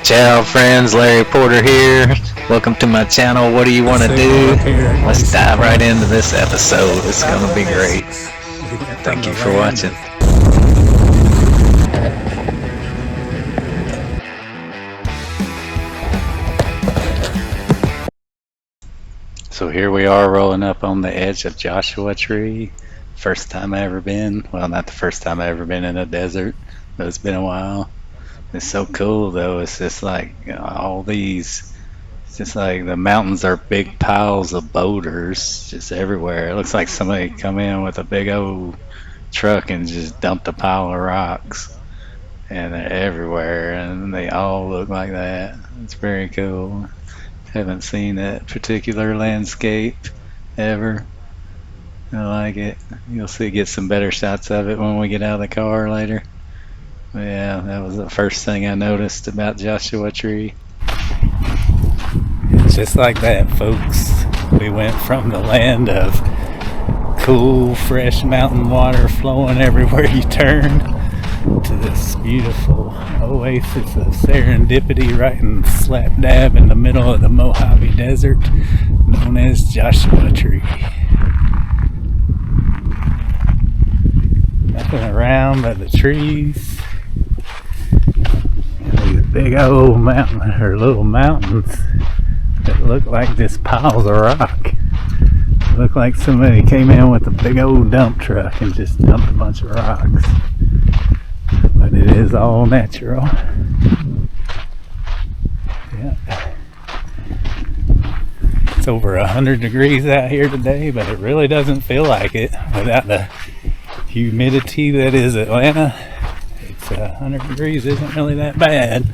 Ciao friends, Larry Porter here. Welcome to my channel. What do you want to do? Let's dive right into this episode. It's going to be great. Thank you for watching. So here we are rolling up on the edge of Joshua Tree. First time I ever been. Well, not the first time I ever been in a desert, but it's been a while. It's so cool though. It's just like all these, it's just like the mountains are big piles of boulders just everywhere. It looks like somebody come in with a big old truck and just dumped a pile of rocks, and they're everywhere and they all look like that. It's very cool. Haven't seen that particular landscape ever. I like it. You'll see, get some better shots of it when we get out of the car later. Yeah, that was the first thing I noticed about Joshua Tree. Just like that, folks. We went from the land of cool, fresh mountain water flowing everywhere you turn to this beautiful oasis of serendipity right in slap dab in the middle of the Mojave Desert known as Joshua Tree. Nothing around but the trees. These big old mountain or little mountains that look like just piles of rock. Look like somebody came in with a big old dump truck and just dumped a bunch of rocks. But it is all natural. Yeah. It's over 100 degrees out here today, but it really doesn't feel like it without the humidity that is Atlanta. It's 100 degrees isn't really that bad.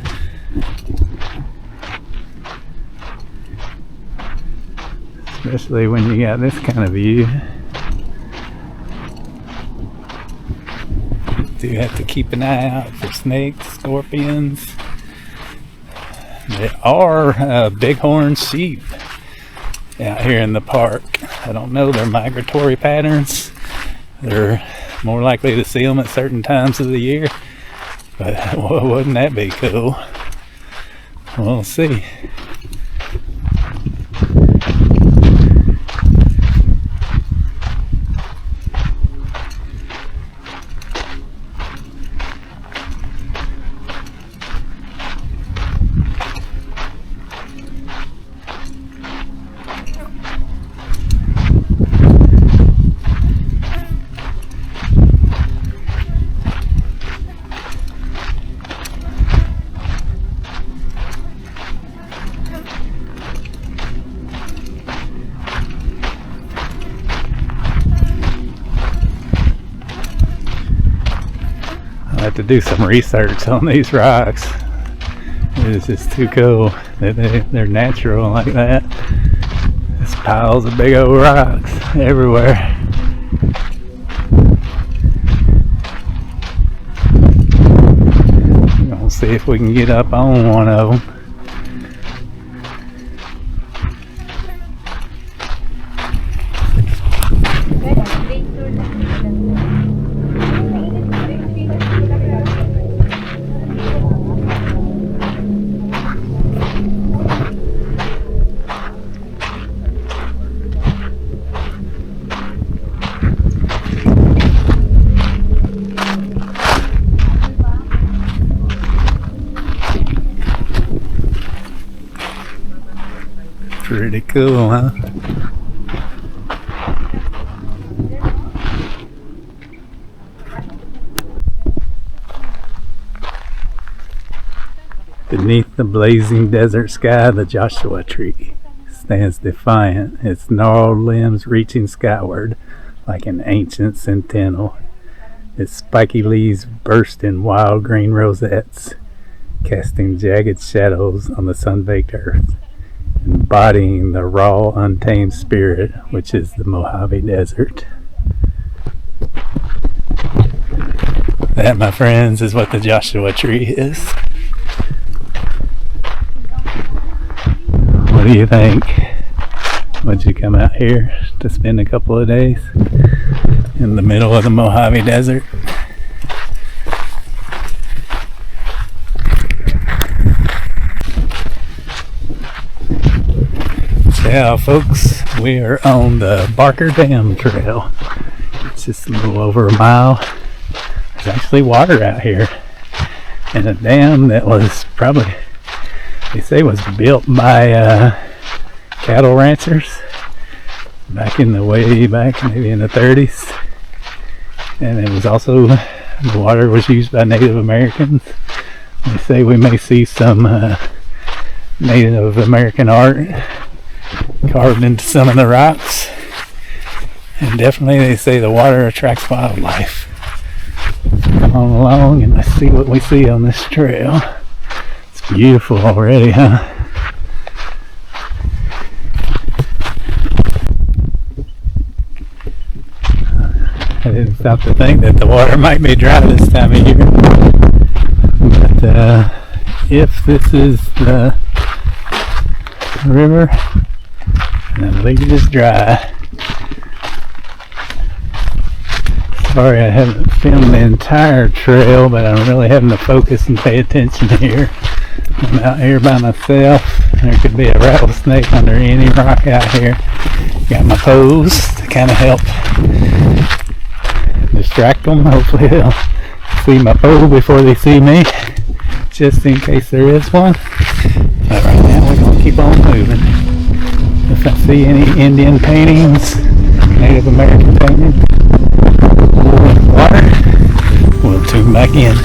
Especially when you got this kind of view. You do have to keep an eye out for snakes, scorpions. There are bighorn sheep out here in the park. I don't know their migratory patterns. They're more likely to see them at certain times of the year. But wouldn't that be cool? We'll see. I have to do some research on these rocks. It is just too cool that they're natural like that. There's piles of big old rocks everywhere. We're gonna see if we can get up on one of them. Pretty cool, huh? Beneath the blazing desert sky, the Joshua Tree stands defiant, its gnarled limbs reaching skyward like an ancient sentinel. Its spiky leaves burst in wild green rosettes, casting jagged shadows on the sun-baked earth, embodying the raw, untamed spirit which is the Mojave Desert. That, my friends, is what the Joshua Tree is. What do you think? Would you come out here to spend a couple of days in the middle of the Mojave Desert? Yeah, folks, we are on the Barker Dam Trail. It's just a little over a mile. There's actually water out here, and a dam that was probably, they say, was built by cattle ranchers back in the way back, maybe in the 30s. And it was also, the water was used by Native Americans. They say we may see some Native American art carved into some of the rocks. And definitely they say the water attracts wildlife. Come on along and let's see what we see on this trail. It's beautiful already, huh? I didn't stop to think that the water might be dry this time of year. But if this is the river, then I believe it is dry. Sorry I haven't filmed the entire trail, but I'm really having to focus and pay attention here. I'm out here by myself. There could be a rattlesnake under any rock out here. Got my pose to kind of help distract them. Hopefully they'll see my pole before they see me, just in case there is one. But right now we're going to keep on moving. If I see any Indian paintings, Native American paintings, water, we'll tune back in.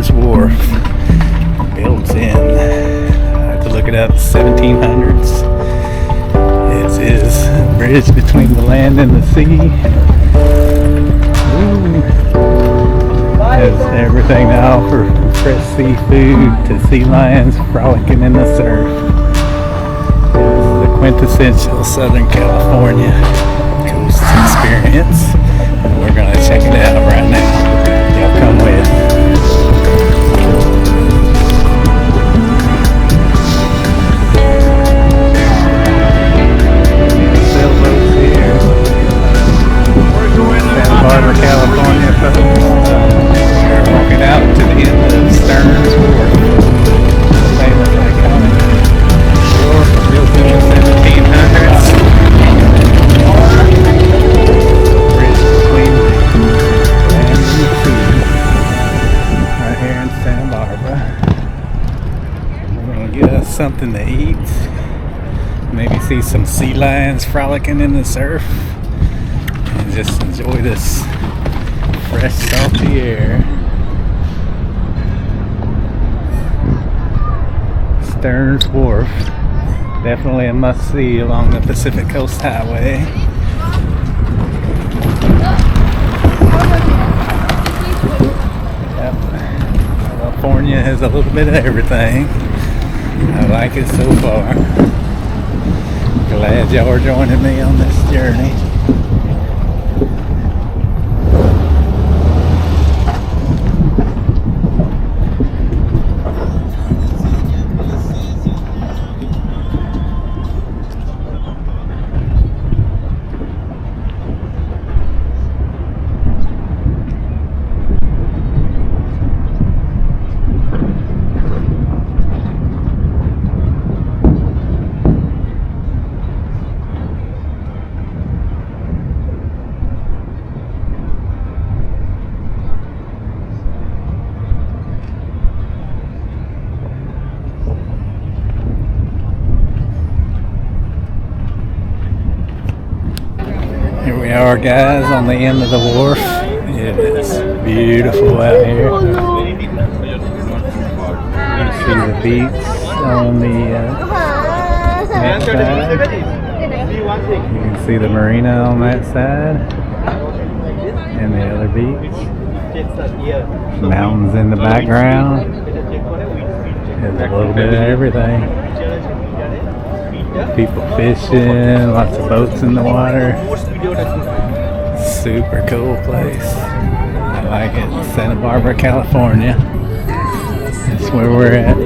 Stearns Wharf. Built in, I have to look it up, 1700s. It is a bridge between the land and the sea. Ooh. Has everything to offer, from fresh seafood to sea lions frolicking in the surf. It's the quintessential Southern California coast experience. And we're going to check it out right now. Y'all come with. Sailboats here. Santa Barbara, California folks. We're walking out to the end of Stearns Wharf. Famous iconic wharf built in the 1700s. Bridge between land and the sea. Right here in Santa Barbara. We're going to get us something to eat. Maybe see some sea lions frolicking in the surf. And just enjoy this fresh, salty air. Stearns Wharf, definitely a must-see along the Pacific Coast Highway. Yep. California has a little bit of everything. I like it so far. Glad y'all are joining me on this journey. Here we are, guys, on the end of the wharf. It is beautiful out here. You see the beach on the that side. You can see the marina on that side. And the other beach. Mountains in the background. There's a little bit of everything. People fishing, lots of boats in the water. Super cool place. I like it. Santa Barbara, California. That's where we're at.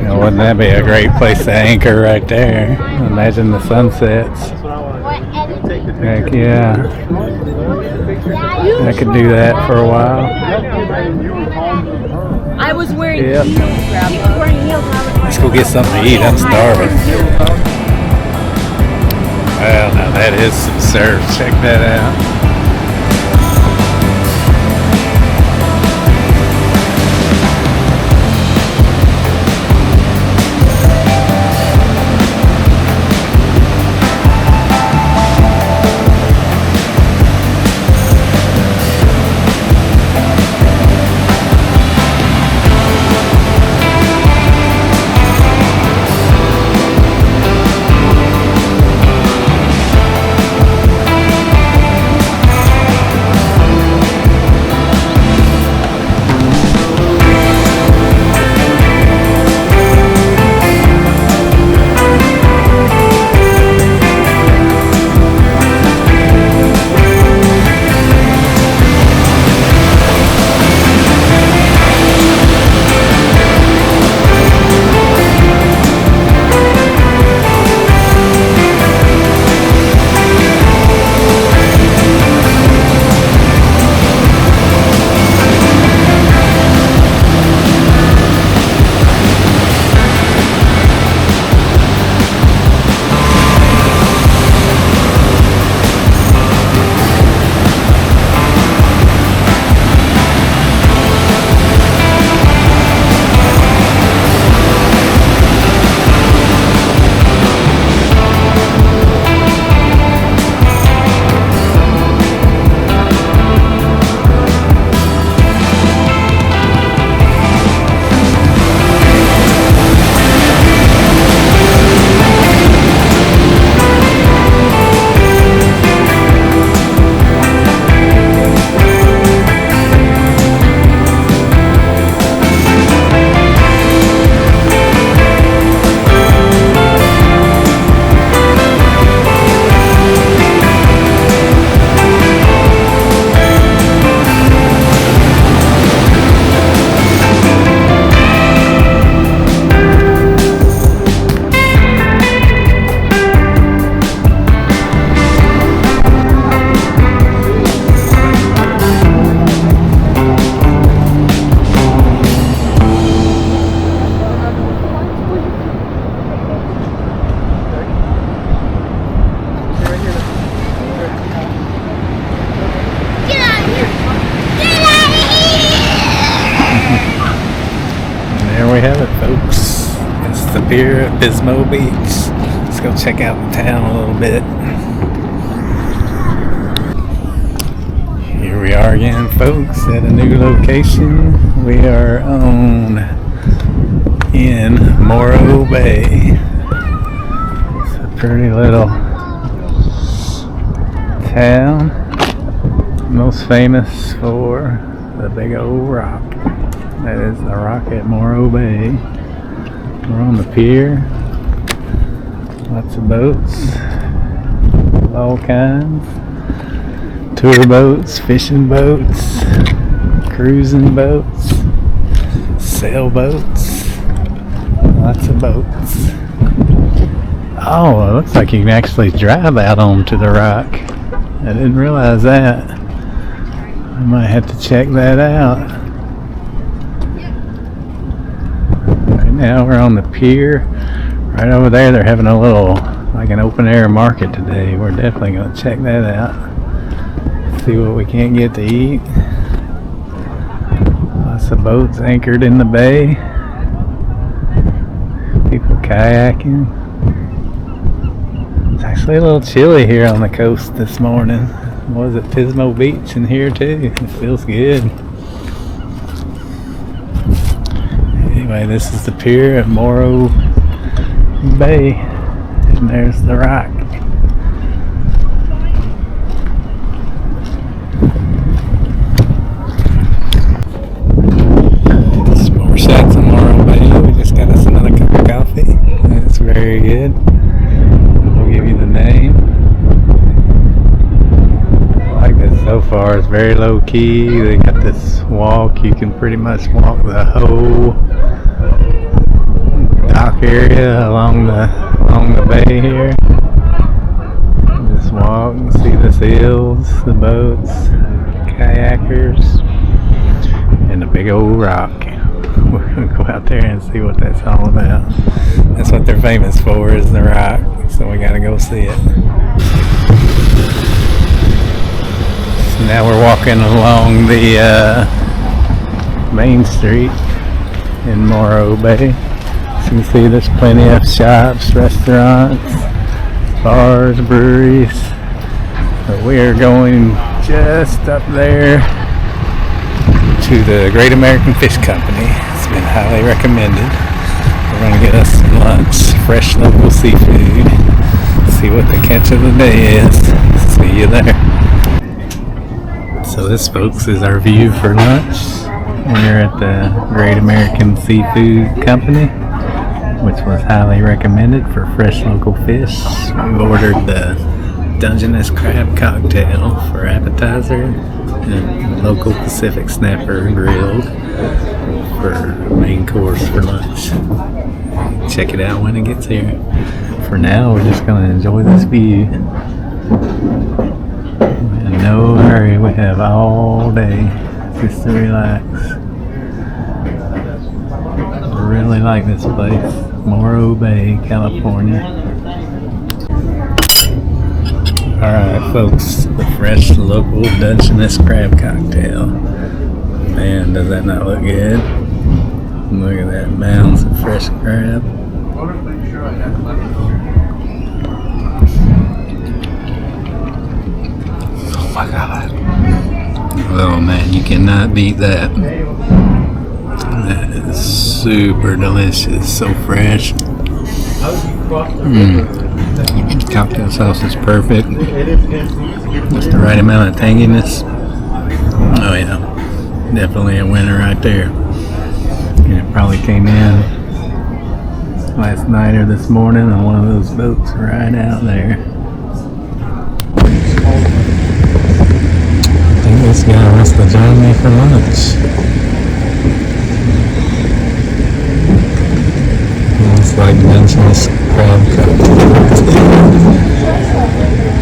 Now, wouldn't that be a great place to anchor right there? Imagine the sunsets. Heck yeah. I could do that for a while. I was wearing heels. Let's go get something to eat. I'm starving. Well, now that is some surf. Check that out. we have it, folks. It's the pier at Pismo Beach. Let's go check out the town a little bit. Here we are again, folks, at a new location. We are in Morro Bay. It's a pretty little town, most famous for the big old rock. That is the rock at Morro Bay. We're on the pier. Lots of boats, of all kinds. Tour boats, fishing boats, cruising boats, sailboats, lots of boats. Oh, it looks like you can actually drive out onto the rock. I didn't realize that. I might have to check that out. Right now we're on the pier. Right over there they're having a little, like an open air market today. We're definitely going to check that out. See what we can't get to eat. Lots of boats anchored in the bay. People kayaking. It's actually a little chilly here on the coast this morning. Was it Pismo Beach in here too? It feels good. Anyway, this is the pier at Morro Bay. And there's the rock. Very good. We'll give you the name. I like this so far. It's very low key. They got this walk. You can pretty much walk the whole dock area along the bay here. Just walk and see the seals, the boats, kayakers, and the big old rock. We're gonna go out there and see what that's all about. That's what they're famous for, is the rock. So we gotta go see it. So now we're walking along the main street in Morro Bay. So you can see there's plenty of shops, restaurants, bars, breweries. But we are going just up there to the Great American Fish Company. It's been highly recommended. We're going to get us some lunch, fresh local seafood, see what the catch of the day is. See you there. So this, folks, is our view for lunch. We're at the Great American Seafood Company, which was highly recommended for fresh local fish. We ordered the Dungeness crab cocktail for appetizer and local Pacific snapper grilled for main course for lunch. Check it out when it gets here. For now, we're just going to enjoy this view. In no hurry, we have all day just to relax. I really like this place, Morro Bay, California. Alright, folks, the fresh local Dungeness crab cocktail. Man, does that not look good? Look at that mounds of fresh crab. Oh my god. Oh man, you cannot beat that. That is super delicious, so fresh. Cocktail sauce is perfect. Just the right amount of tanginess. Oh yeah, definitely a winner right there. And it probably came in last night or this morning on one of those boats right out there. I think this guy wants to join me for lunch. It's like Dungeness crab cocktail.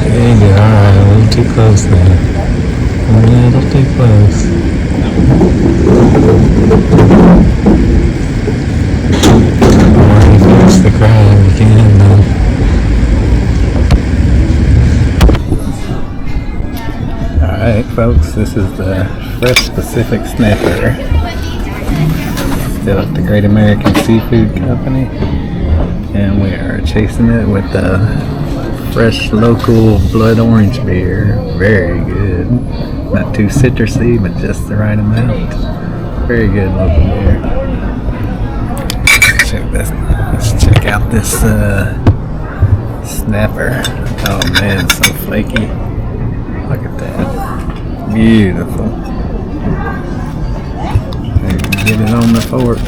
Hey, alright, a little too close there. A little too close. Already fix the crab, you can though. Alright folks, this is the fresh Pacific snapper. Still at the Great American Seafood Company, and we are chasing it with the fresh local blood orange beer. Very good. Not too citrusy, but just the right amount. Very good local beer. Let's check out this snapper. Oh man, so flaky. Look at that. Beautiful. Get it on the fork.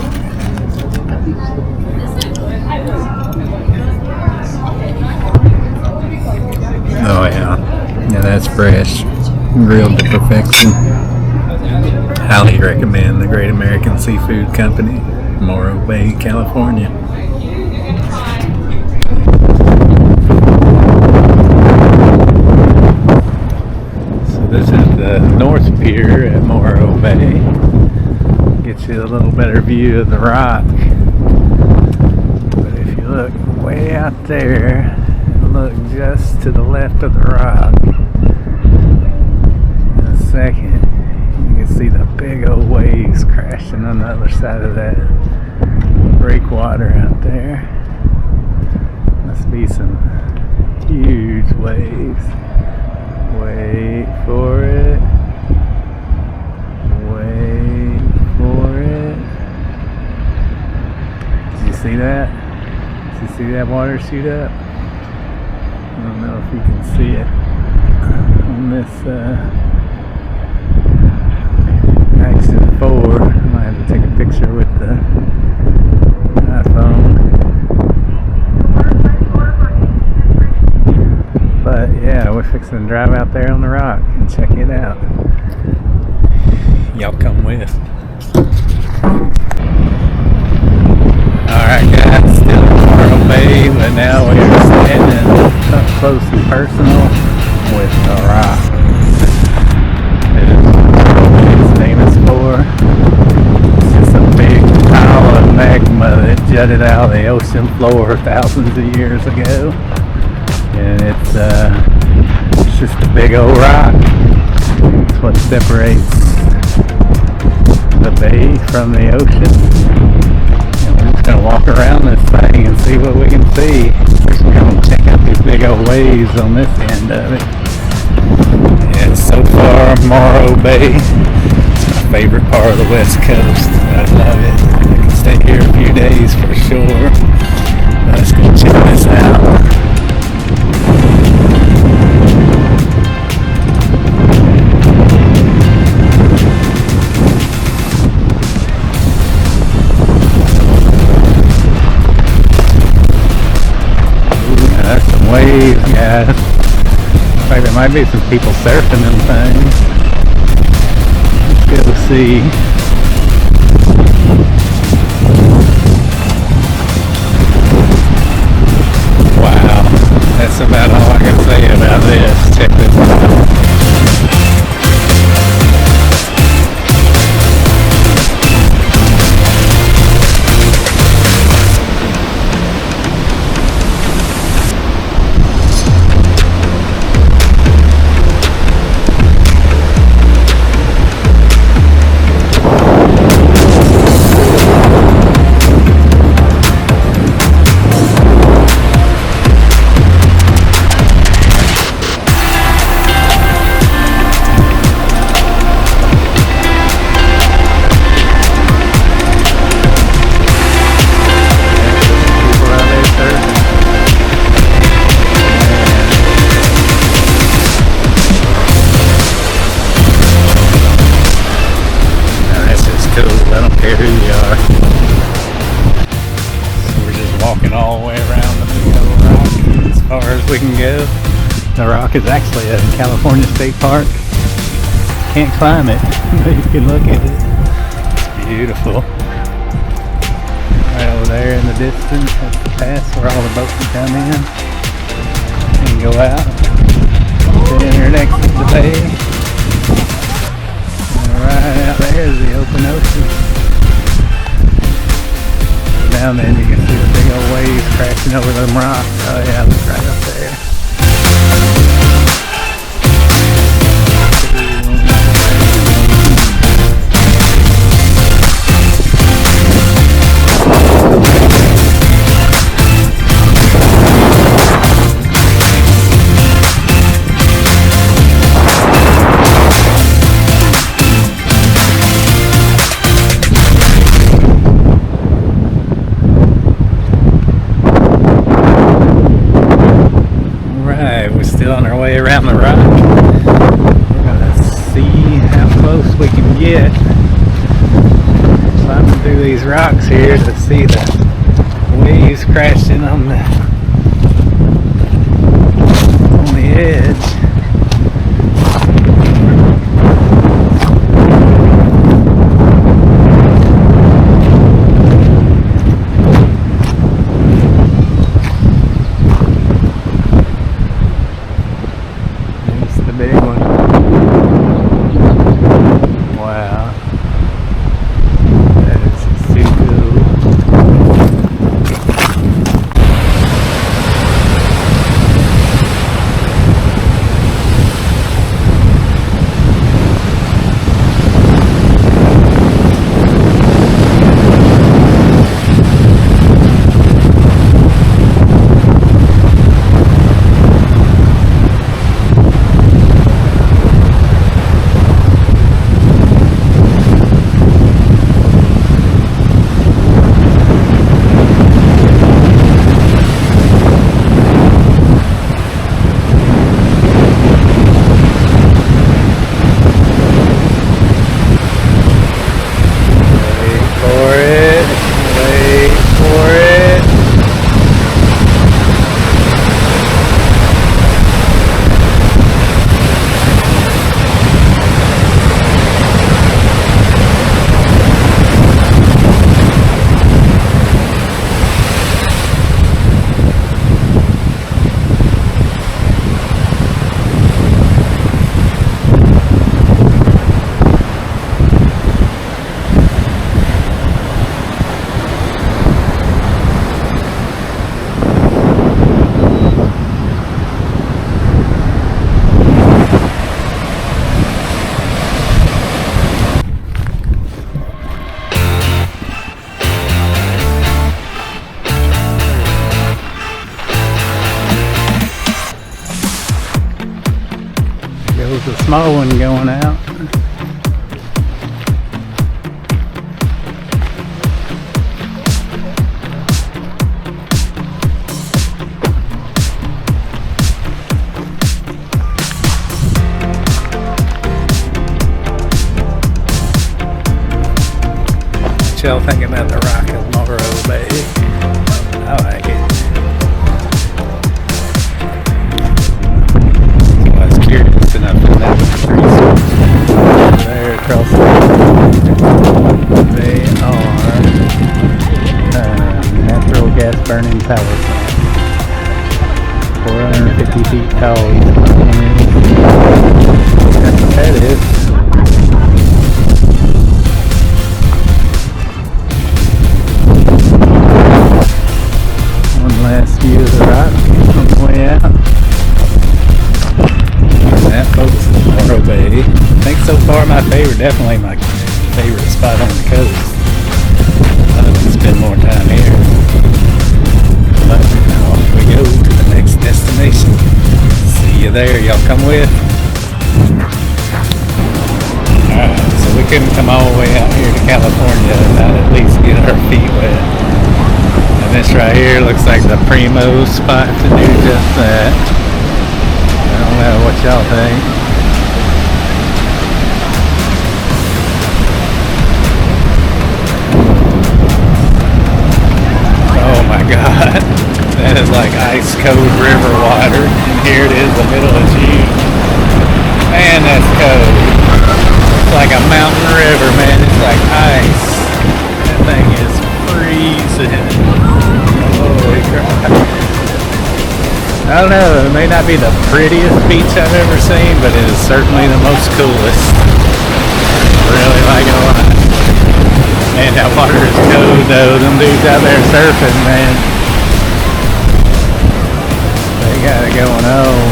Oh yeah. Yeah, that's fresh. Grilled to perfection. Highly recommend the Great American Seafood Company, Morro Bay, California. So this is the North Pier at Morro Bay. Gets you a little better view of the rock. But if you look way out there, look just to the left of the rock, in a second you can see the big old waves crashing on the other side of that breakwater out there. Must be some huge waves. Wait for it. Wait for it. Did you see that? Did you see that water shoot up? I don't know if you can see it on this Action 4. I might have to take a picture with the iPhone. But yeah, we're fixing to drive out there on the rock and check it out. Y'all come with. Alright guys, still in Morro Bay, but now we are standing up close and personal with the rock. It is what Morro Bay is famous for. It's just a big pile of magma that jutted out of the ocean floor thousands of years ago. And it's just a big old rock. It's what separates the bay from the ocean. And we're just gonna walk around this thing and see what we can see. We're gonna check out these big old waves on this end of it. And so far, Morro Bay, it's my favorite part of the West Coast. I love it. I can stay here a few days for sure. Let's go check this out. Waves, guys. Looks like there might be some people surfing them things. Let's go see. Wow, that's about all I can say about this. Check this out. We can go. The rock is actually a California State Park. Can't climb it, but you can look at it. It's beautiful. Right over there in the distance, that's the pass where all the boats can come in and go out. Then here next to the bay. And right out there is the open ocean. Down there you can see the big old waves crashing over them rocks. Oh yeah, look right up there. there to see the waves crashing on the edge. Big one. Wow. That is just too cool. There's a small one going out. What y'all think about the rock of Morro Bay? I like it. Curious enough to know the trees there across the they are natural gas burning power plant. 450 feet tall. That's what that is. One last view of the rock on the way out. That, folks, is Morro Bay. I think so far my favorite, definitely my favorite spot on the coast. I'd love to spend more time here. But now off we go to the next destination. See you there. Y'all come with. Alright, so we couldn't come all the way out here to California without at least get our feet wet. And this right here looks like the primo spot to do just that. I don't know what y'all think. Oh my god. That is like ice cold river water. And here it is, the middle of June. Man, that's cold. It's like a mountain river, man. It's like ice. That thing is freezing. Holy crap. I don't know, it may not be the prettiest beach I've ever seen, but it is certainly the most coolest. Really like it a lot. Man, that water is cold though. Them dudes out there surfing, man. They got it going on.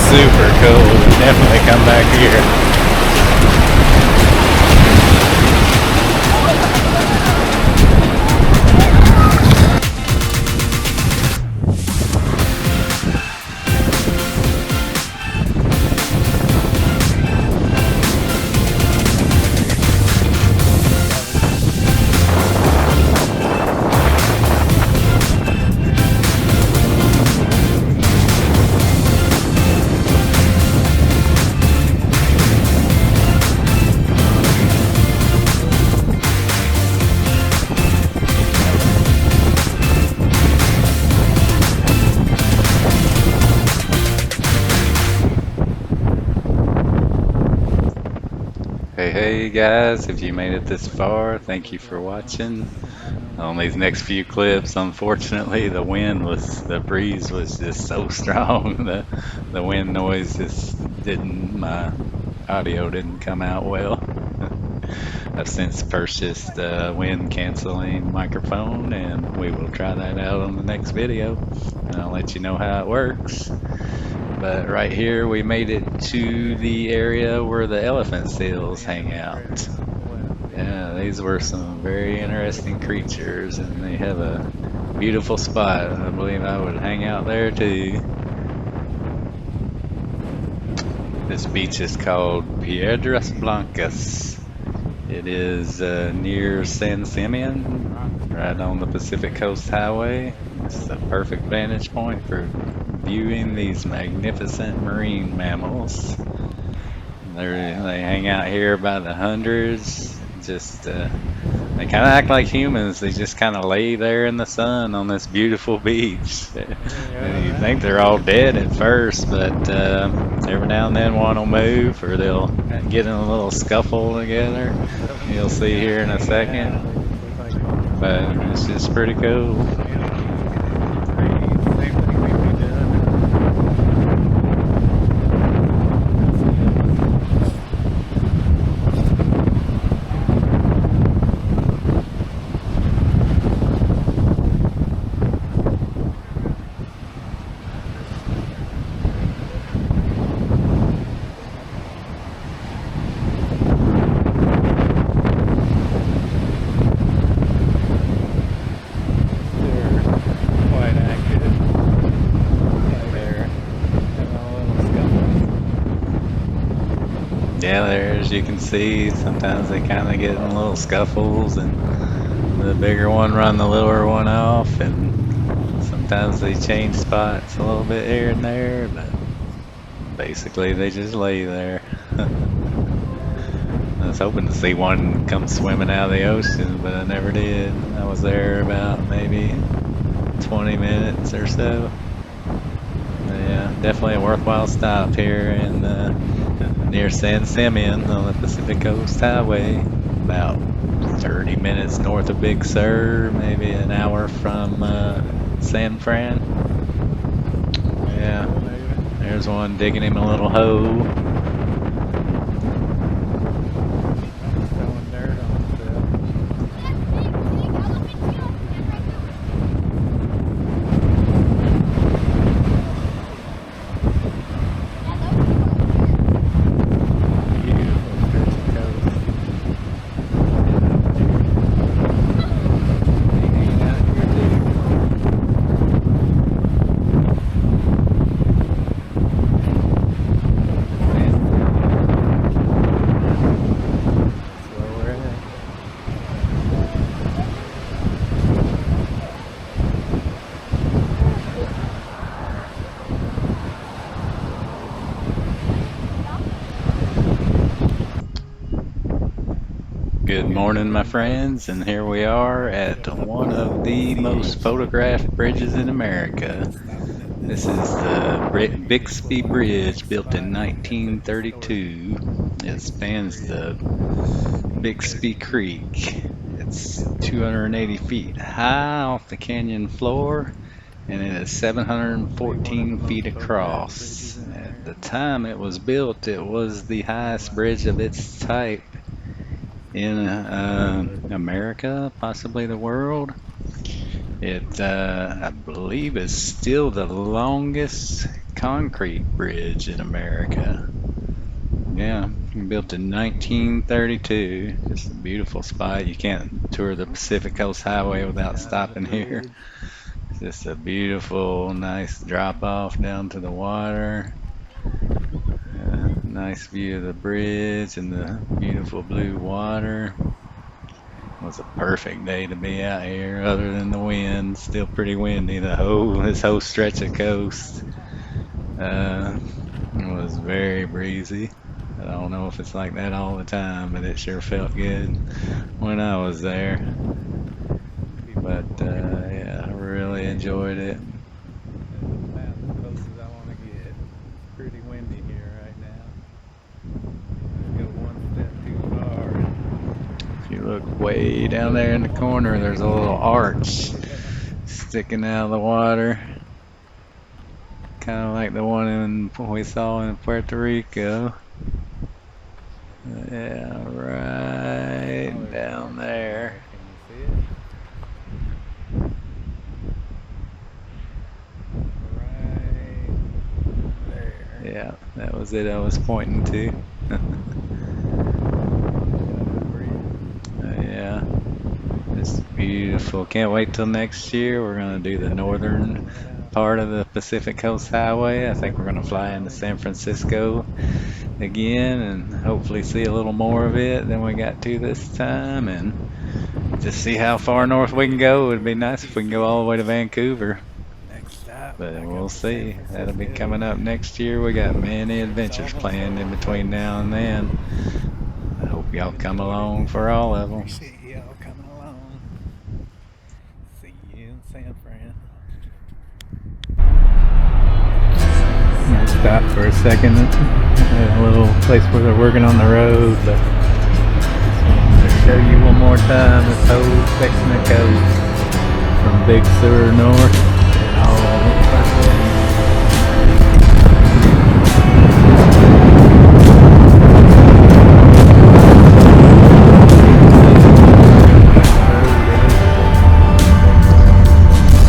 Super cool. Definitely come back here. Hey guys, if you made it this far, thank you for watching. On these next few clips, unfortunately, the breeze was just so strong. The wind noise just didn't, my audio didn't come out well. I've since purchased a wind canceling microphone and we will try that out on the next video. And I'll let you know how it works. But right here, we made it to the area where the elephant seals hang out. Yeah, these were some very interesting creatures, and they have a beautiful spot. I believe I would hang out there too. This beach is called Piedras Blancas. It is near San Simeon, right on the Pacific Coast Highway. It's the perfect vantage point for viewing these magnificent marine mammals. They hang out here by the hundreds. Just they kind of act like humans. They just kind of lay there in the sun on this beautiful beach. And you think they're all dead at first, but every now and then one will move or they'll get in a little scuffle together. You'll see here in a second. But it's just pretty cool. Yeah, there, as you can see, sometimes they kind of get in little scuffles, and the bigger one run the littler one off, and sometimes they change spots a little bit here and there, but basically they just lay there. I was hoping to see one come swimming out of the ocean, but I never did. I was there about maybe 20 minutes or so. But yeah, definitely a worthwhile stop here in near San Simeon on the Pacific Coast Highway, about 30 minutes north of Big Sur, maybe an hour from San Fran. Yeah, there's one digging him a little hole. Good morning, my friends, and here we are at one of the most photographed bridges in America. This is the Bixby Bridge, built in 1932. It spans the Bixby Creek. It's 280 feet high off the canyon floor, and it is 714 feet across. At the time it was built, it was the highest bridge of its type in America, possibly the world. It, I believe, is still the longest concrete bridge in America. Yeah, built in 1932. Just a beautiful spot. You can't tour the Pacific Coast Highway without stopping here. It's just a beautiful, nice drop off down to the water. Nice view of the bridge and the beautiful blue water. It was a perfect day to be out here, other than the wind. Still pretty windy. This whole stretch of coast was very breezy. I don't know if it's like that all the time, but it sure felt good when I was there. But yeah, I really enjoyed it. Pretty windy here right now. Go one step too look way down there in the corner. There's a little arch sticking out of the water, kind of like the one we saw in Puerto Rico. Yeah, right down there. Can you see it? Yeah, that was it I was pointing to. Yeah, it's beautiful. Can't wait till next year. We're going to do the northern part of the Pacific Coast Highway. I think we're going to fly into San Francisco again and hopefully see a little more of it than we got to this time, and just see how far north we can go. It would be nice if we can go all the way to Vancouver. But we'll see. That'll be coming up next year. We got many adventures planned in between now and then. I hope y'all come along for all of them. Appreciate y'all coming along. See you in San Fran. Stop for a second at a little place where they're working on the road, but to show you one more time this whole section of coast from Big Sur north and all the way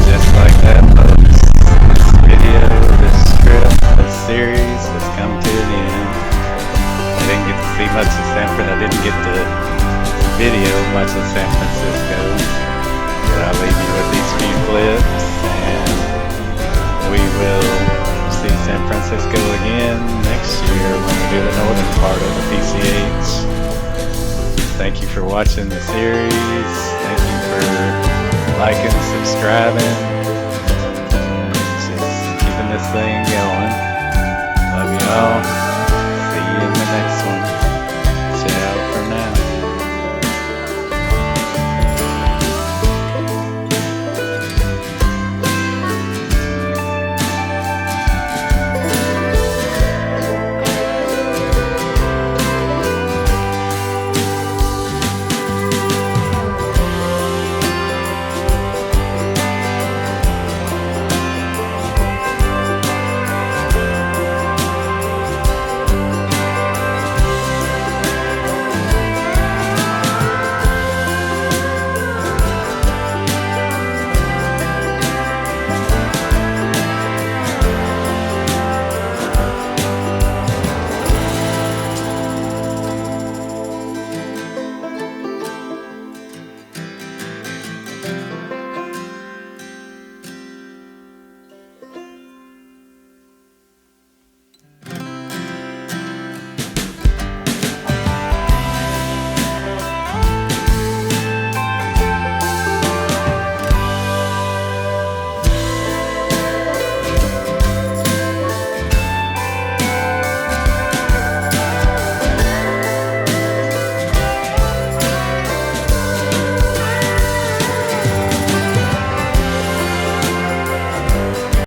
Just like that, folks. This video, this trip, this series has come to an end. I didn't get to see much of San Francisco. I didn't get to video much of San Francisco. But I'll leave you with these few clips, and we will see San Francisco again next year when we do the northern part of the PCH. Thank you for watching the series. Thank you for liking, subscribing, just keeping this thing going. Love you all.